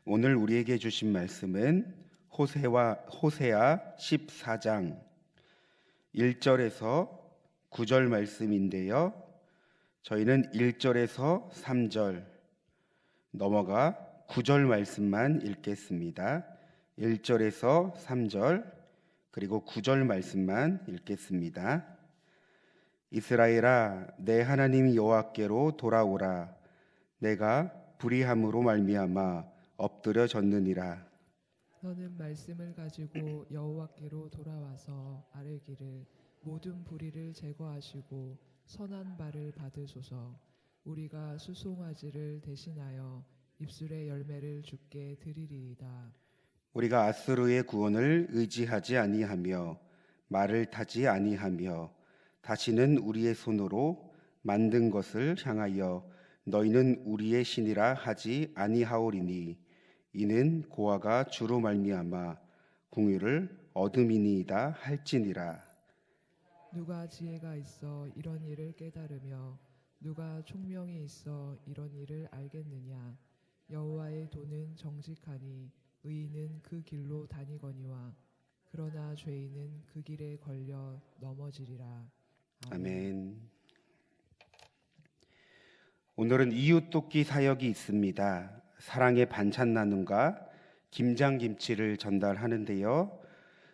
오늘 우리에게 주신 말씀은 호세아 14장 1절에서 9절 말씀인데요. 저희는 1절에서 3절 넘어가 9절 말씀만 읽겠습니다. 1절에서 3절 그리고 9절 말씀만 읽겠습니다. 이스라엘아, 내 하나님 여호와께로 돌아오라. 내가 불의함으로 말미암아 엎드려졌느니라. 너는 말씀을 가지고 여호와께로 돌아와서 아뢰기를 모든 불의를 제거하시고 선한 바를 받으소서. 우리가 수송아지를 대신하여 입술의 열매를 주께 드리리이다. 우리가 아수르의 구원을 의지하지 아니하며 말을 타지 아니하며 다시는 우리의 손으로 만든 것을 향하여 너희는 우리의 신이라 하지 아니하오리니 이는 고아가 주로 말미암아 공유를 얻음이니이다 할지니라. 누가 지혜가 있어 이런 일을 깨달으며 누가 총명이 있어 이런 일을 알겠느냐. 여호와의 도는 정직하니 의인은 그 길로 다니거니와 그러나 죄인은 그 길에 걸려 넘어지리라. 아멘. 오늘은 이웃 돕기 사역이 있습니다. 사랑의 반찬 나눔과 김장김치를 전달하는데요.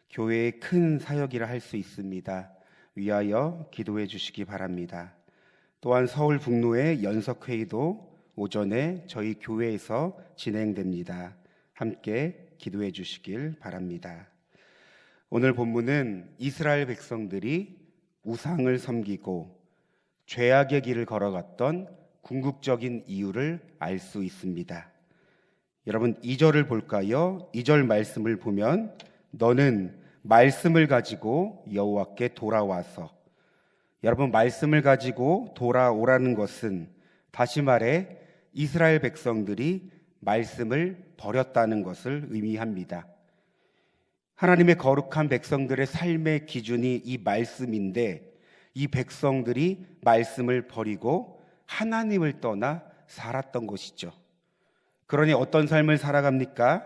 교회의 큰 사역이라 할 수 있습니다. 위하여 기도해 주시기 바랍니다. 또한 서울 북로의 연석회의도 오전에 저희 교회에서 진행됩니다. 함께 기도해 주시길 바랍니다. 오늘 본문은 이스라엘 백성들이 우상을 섬기고 죄악의 길을 걸어갔던 궁극적인 이유를 알 수 있습니다. 여러분 2절을 볼까요? 2절 말씀을 보면 너는 말씀을 가지고 여호와께 돌아와서, 여러분 말씀을 가지고 돌아오라는 것은 다시 말해 이스라엘 백성들이 말씀을 버렸다는 것을 의미합니다. 하나님의 거룩한 백성들의 삶의 기준이 이 말씀인데 이 백성들이 말씀을 버리고 하나님을 떠나 살았던 것이죠. 그러니 어떤 삶을 살아갑니까?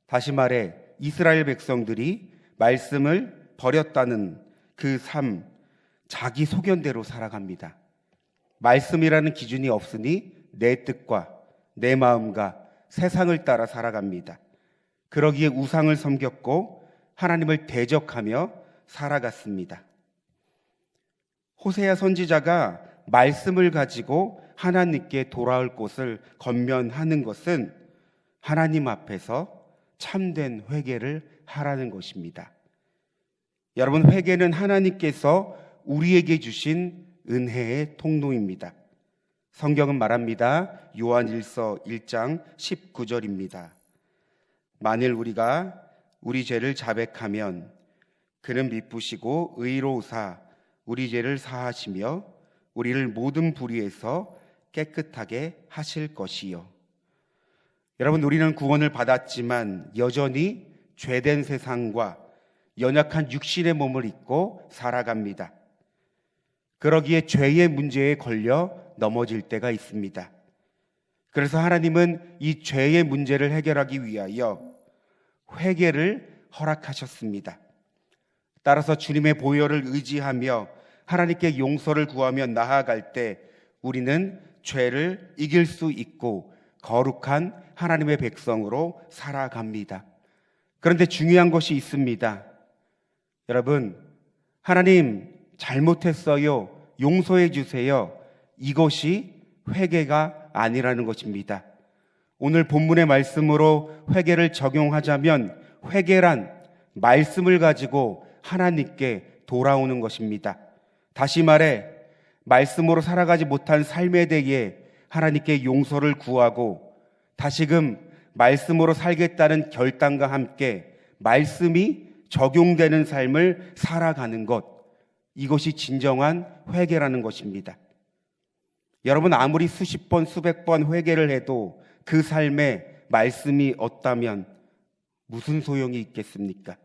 다시 말해 이스라엘 백성들이 말씀을 버렸다는 그 삶, 자기 소견대로 살아갑니다. 말씀이라는 기준이 없으니 내 뜻과 내 마음과 세상을 따라 살아갑니다. 그러기에 우상을 섬겼고 하나님을 대적하며 살아갔습니다. 호세아 선지자가 말씀을 가지고 하나님께 돌아올 곳을 권면하는 것은 하나님 앞에서 참된 회개를 하라는 것입니다. 여러분, 회개는 하나님께서 우리에게 주신 은혜의 통로입니다. 성경은 말합니다. 요한일서 1장 19절입니다. 만일 우리가 우리 죄를 자백하면 그는 미쁘시고 의로우사 우리 죄를 사하시며 우리를 모든 불의에서 깨끗하게 하실 것이요. 여러분, 우리는 구원을 받았지만 여전히 죄된 세상과 연약한 육신의 몸을 입고 살아갑니다. 그러기에 죄의 문제에 걸려 넘어질 때가 있습니다. 그래서 하나님은 이 죄의 문제를 해결하기 위하여 회개를 허락하셨습니다. 따라서 주님의 보혈을 의지하며 하나님께 용서를 구하며 나아갈 때 우리는 죄를 이길 수 있고 거룩한 하나님의 백성으로 살아갑니다. 그런데 중요한 것이 있습니다. 여러분, 하나님 잘못했어요, 용서해 주세요, 이것이 회개가 아니라는 것입니다. 오늘 본문의 말씀으로 회개를 적용하자면 회개란 말씀을 가지고 하나님께 돌아오는 것입니다. 다시 말해 말씀으로 살아가지 못한 삶에 대해 하나님께 용서를 구하고 다시금 말씀으로 살겠다는 결단과 함께 말씀이 적용되는 삶을 살아가는 것, 이것이 진정한 회개라는 것입니다. 여러분, 아무리 수십 번 수백 번 회개를 해도 그 삶에 말씀이 없다면 무슨 소용이 있겠습니까?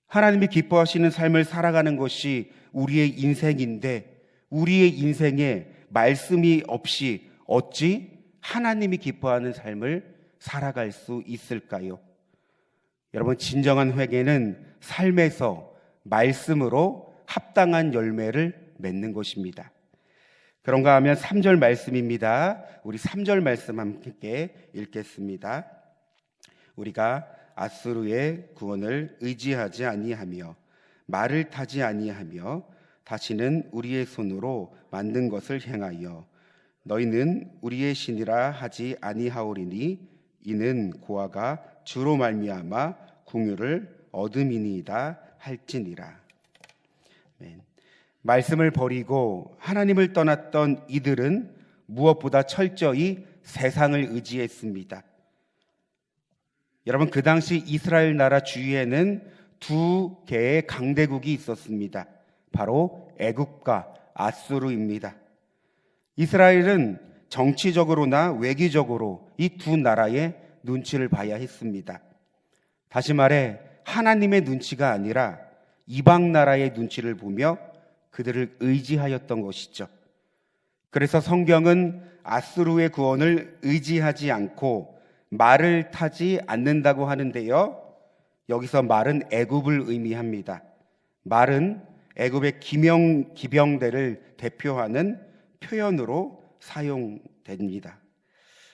하나님이 기뻐하시는 삶을 살아가는 것이 우리의 인생인데 우리의 인생에 말씀이 없이 어찌 하나님이 기뻐하는 삶을 살아갈 수 있을까요? 여러분, 진정한 회개는 삶에서 말씀으로 합당한 열매를 맺는 것입니다. 그런가 하면 3절 말씀입니다. 우리 3절 말씀 함께 읽겠습니다. 우리가 앗수르의 구원을 의지하지 아니하며 말을 타지 아니하며 다시는 우리의 손으로 만든 것을 행하여 너희는 우리의 신이라 하지 아니하오리니 이는 고아가 주로 말미암아 궁유를 얻음이니이다 할지니라. 아멘. 말씀을 버리고 하나님을 떠났던 이들은 무엇보다 철저히 세상을 의지했습니다. 여러분, 그 당시 이스라엘 나라 주위에는 두 개의 강대국이 있었습니다. 바로 애굽과 앗수르입니다. 이스라엘은 정치적으로나 외교적으로 이 두 나라의 눈치를 봐야 했습니다. 다시 말해 하나님의 눈치가 아니라 이방 나라의 눈치를 보며 그들을 의지하였던 것이죠. 그래서 성경은 앗수르의 구원을 의지하지 않고 말을 타지 않는다고 하는데요. 여기서 말은 애굽을 의미합니다. 말은 애굽의 기병대를 대표하는 표현으로 사용됩니다.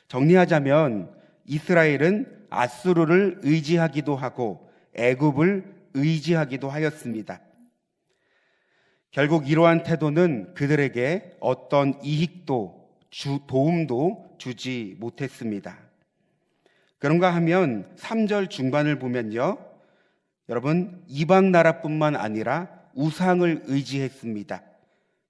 정리하자면 이스라엘은 앗수르를 의지하기도 하고 애굽을 의지하기도 하였습니다. 결국 이러한 태도는 그들에게 어떤 이익도 도움도 주지 못했습니다. 그런가 하면 3절 중반을 보면요, 여러분, 이방 나라뿐만 아니라 우상을 의지했습니다.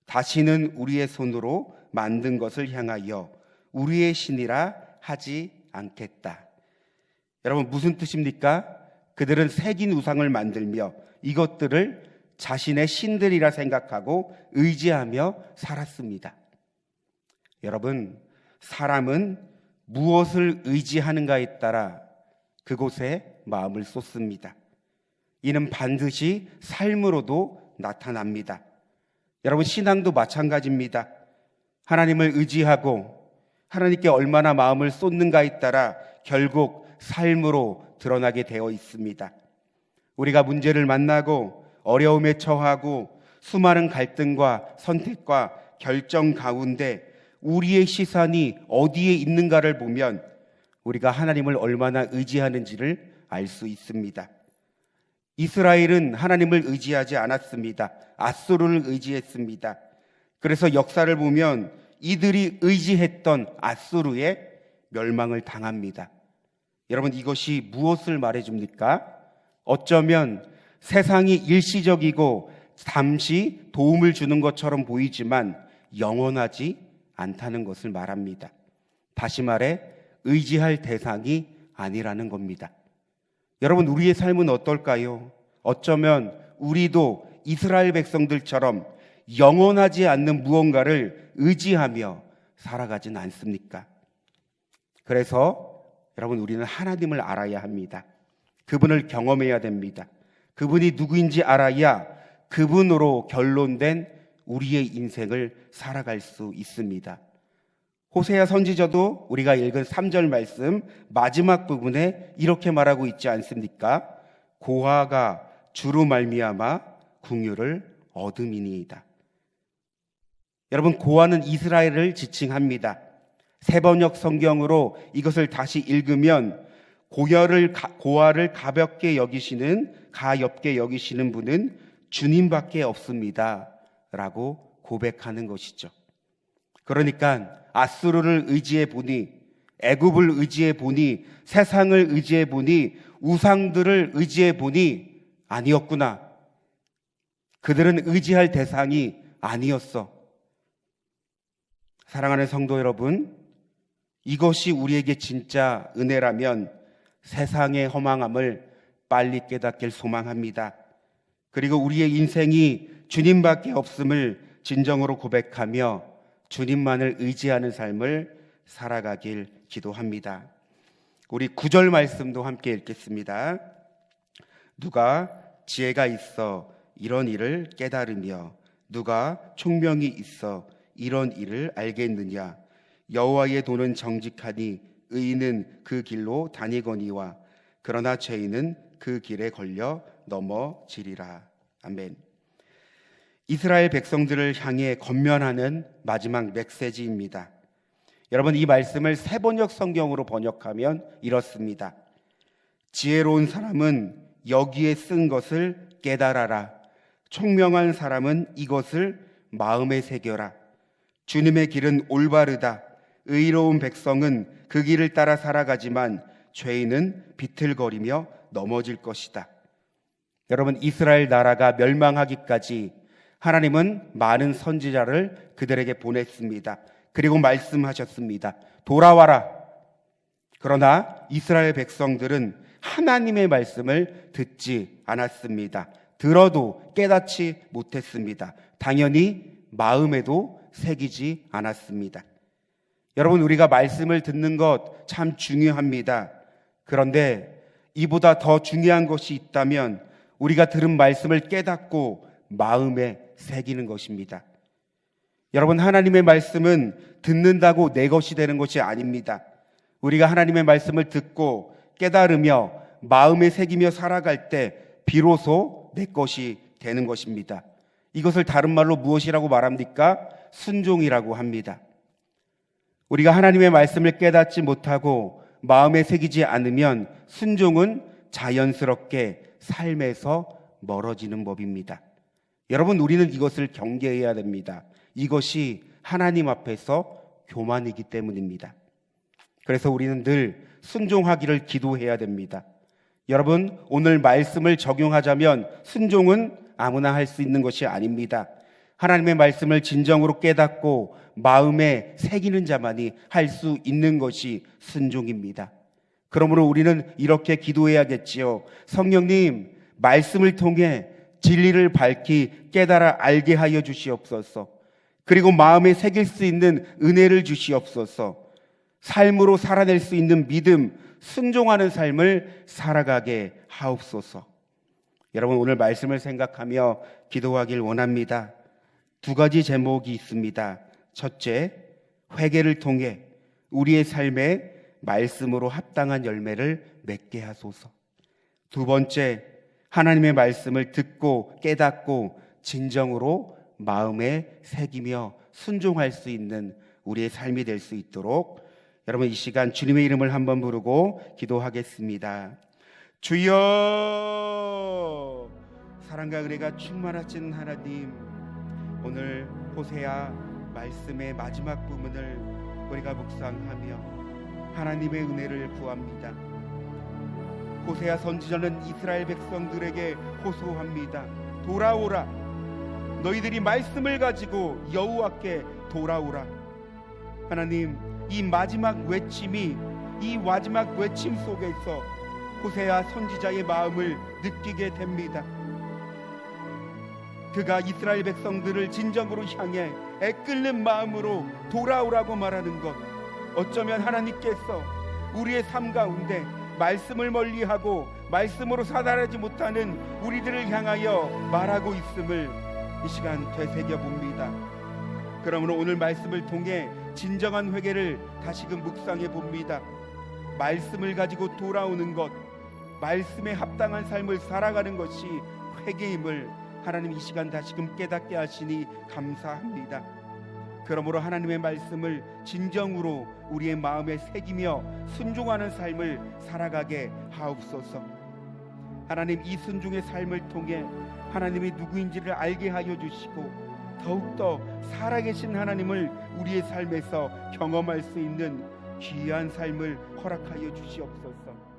다시는 우리의 손으로 만든 것을 향하여 우리의 신이라 하지 않겠다. 여러분, 무슨 뜻입니까? 그들은 새긴 우상을 만들며 이것들을 자신의 신들이라 생각하고 의지하며 살았습니다. 여러분, 사람은 무엇을 의지하는가에 따라 그곳에 마음을 쏟습니다. 이는 반드시 삶으로도 나타납니다. 여러분, 신앙도 마찬가지입니다. 하나님을 의지하고 하나님께 얼마나 마음을 쏟는가에 따라 결국 삶으로 드러나게 되어 있습니다. 우리가 문제를 만나고 어려움에 처하고 수많은 갈등과 선택과 결정 가운데 우리의 시선이 어디에 있는가를 보면 우리가 하나님을 얼마나 의지하는지를 알 수 있습니다. 이스라엘은 하나님을 의지하지 않았습니다. 앗수르를 의지했습니다. 그래서 역사를 보면 이들이 의지했던 앗수르의 멸망을 당합니다. 여러분, 이것이 무엇을 말해줍니까? 어쩌면 세상이 일시적이고 잠시 도움을 주는 것처럼 보이지만 영원하지 않다는 것을 말합니다. 다시 말해 의지할 대상이 아니라는 겁니다. 여러분, 우리의 삶은 어떨까요? 어쩌면 우리도 이스라엘 백성들처럼 영원하지 않는 무언가를 의지하며 살아가진 않습니까? 그래서 여러분, 우리는 하나님을 알아야 합니다. 그분을 경험해야 됩니다. 그분이 누구인지 알아야 그분으로 결론된 우리의 인생을 살아갈 수 있습니다. 호세아 선지자도 우리가 읽은 3절 말씀 마지막 부분에 이렇게 말하고 있지 않습니까? 고아가 주로 말미암아 궁유를 얻음이니이다. 여러분, 고아는 이스라엘을 지칭합니다. 세번역 성경으로 이것을 다시 읽으면 고아를 가볍게 여기시는 분은 주님밖에 없습니다 라고 고백하는 것이죠. 그러니까 앗수르를 의지해 보니, 애굽을 의지해 보니, 세상을 의지해 보니, 우상들을 의지해 보니 아니었구나. 그들은 의지할 대상이 아니었어. 사랑하는 성도 여러분, 이것이 우리에게 진짜 은혜라면 세상의 허망함을 빨리 깨닫길 소망합니다. 그리고 우리의 인생이 주님밖에 없음을 진정으로 고백하며 주님만을 의지하는 삶을 살아가길 기도합니다. 우리 9절 말씀도 함께 읽겠습니다. 누가 지혜가 있어 이런 일을 깨달으며 누가 총명이 있어 이런 일을 알겠느냐. 여호와의 도는 정직하니 의인은 그 길로 다니거니와 그러나 죄인은 그 길에 걸려 넘어지리라. 아멘. 이스라엘 백성들을 향해 권면하는 마지막 메시지입니다. 여러분, 이 말씀을 세번역 성경으로 번역하면 이렇습니다. 지혜로운 사람은 여기에 쓴 것을 깨달아라. 총명한 사람은 이것을 마음에 새겨라. 주님의 길은 올바르다. 의로운 백성은 그 길을 따라 살아가지만 죄인은 비틀거리며 넘어질 것이다. 여러분, 이스라엘 나라가 멸망하기까지 하나님은 많은 선지자를 그들에게 보냈습니다. 그리고 말씀하셨습니다. 돌아와라. 그러나 이스라엘 백성들은 하나님의 말씀을 듣지 않았습니다. 들어도 깨닫지 못했습니다. 당연히 마음에도 새기지 않았습니다. 여러분, 우리가 말씀을 듣는 것 참 중요합니다. 그런데 이보다 더 중요한 것이 있다면 우리가 들은 말씀을 깨닫고 마음에 새기는 것입니다. 여러분, 하나님의 말씀은 듣는다고 내 것이 되는 것이 아닙니다. 우리가 하나님의 말씀을 듣고 깨달으며 마음에 새기며 살아갈 때 비로소 내 것이 되는 것입니다. 이것을 다른 말로 무엇이라고 말합니까? 순종이라고 합니다. 우리가 하나님의 말씀을 깨닫지 못하고 마음에 새기지 않으면 순종은 자연스럽게 삶에서 멀어지는 법입니다. 여러분, 우리는 이것을 경계해야 됩니다. 이것이 하나님 앞에서 교만이기 때문입니다. 그래서 우리는 늘 순종하기를 기도해야 됩니다. 여러분, 오늘 말씀을 적용하자면 순종은 아무나 할 수 있는 것이 아닙니다. 하나님의 말씀을 진정으로 깨닫고 마음에 새기는 자만이 할 수 있는 것이 순종입니다. 그러므로 우리는 이렇게 기도해야겠지요. 성령님, 말씀을 통해 진리를 밝히 깨달아 알게 하여 주시옵소서. 그리고 마음에 새길 수 있는 은혜를 주시옵소서. 삶으로 살아낼 수 있는 믿음, 순종하는 삶을 살아가게 하옵소서. 여러분, 오늘 말씀을 생각하며 기도하길 원합니다. 두 가지 제목이 있습니다. 첫째, 회개를 통해 우리의 삶에 말씀으로 합당한 열매를 맺게 하소서. 두 번째, 하나님의 말씀을 듣고 깨닫고 진정으로 마음에 새기며 순종할 수 있는 우리의 삶이 될 수 있도록 여러분, 이 시간 주님의 이름을 한번 부르고 기도하겠습니다. 주여, 사랑과 은혜가 충만하신 하나님, 오늘 호세아 말씀의 마지막 부분을 우리가 묵상하며 하나님의 은혜를 구합니다. 호세아 선지자는 이스라엘 백성들에게 호소합니다. 돌아오라. 너희들이 말씀을 가지고 여호와께 돌아오라. 하나님, 이 마지막 외침 속에서 호세아 선지자의 마음을 느끼게 됩니다. 그가 이스라엘 백성들을 진정으로 향해 애끓는 마음으로 돌아오라고 말하는 것, 어쩌면 하나님께서 우리의 삶 가운데 말씀을 멀리하고 말씀으로 살아가지 못하는 우리들을 향하여 말하고 있음을 이 시간 되새겨 봅니다. 그러므로 오늘 말씀을 통해 진정한 회개를 다시금 묵상해 봅니다. 말씀을 가지고 돌아오는 것, 말씀에 합당한 삶을 살아가는 것이 회개임을 하나님 이 시간 다시금 깨닫게 하시니 감사합니다. 그러므로 하나님의 말씀을 진정으로 우리의 마음에 새기며 순종하는 삶을 살아가게 하옵소서. 하나님, 이 순종의 삶을 통해 하나님이 누구인지를 알게 하여 주시고 더욱더 살아계신 하나님을 우리의 삶에서 경험할 수 있는 귀한 삶을 허락하여 주시옵소서.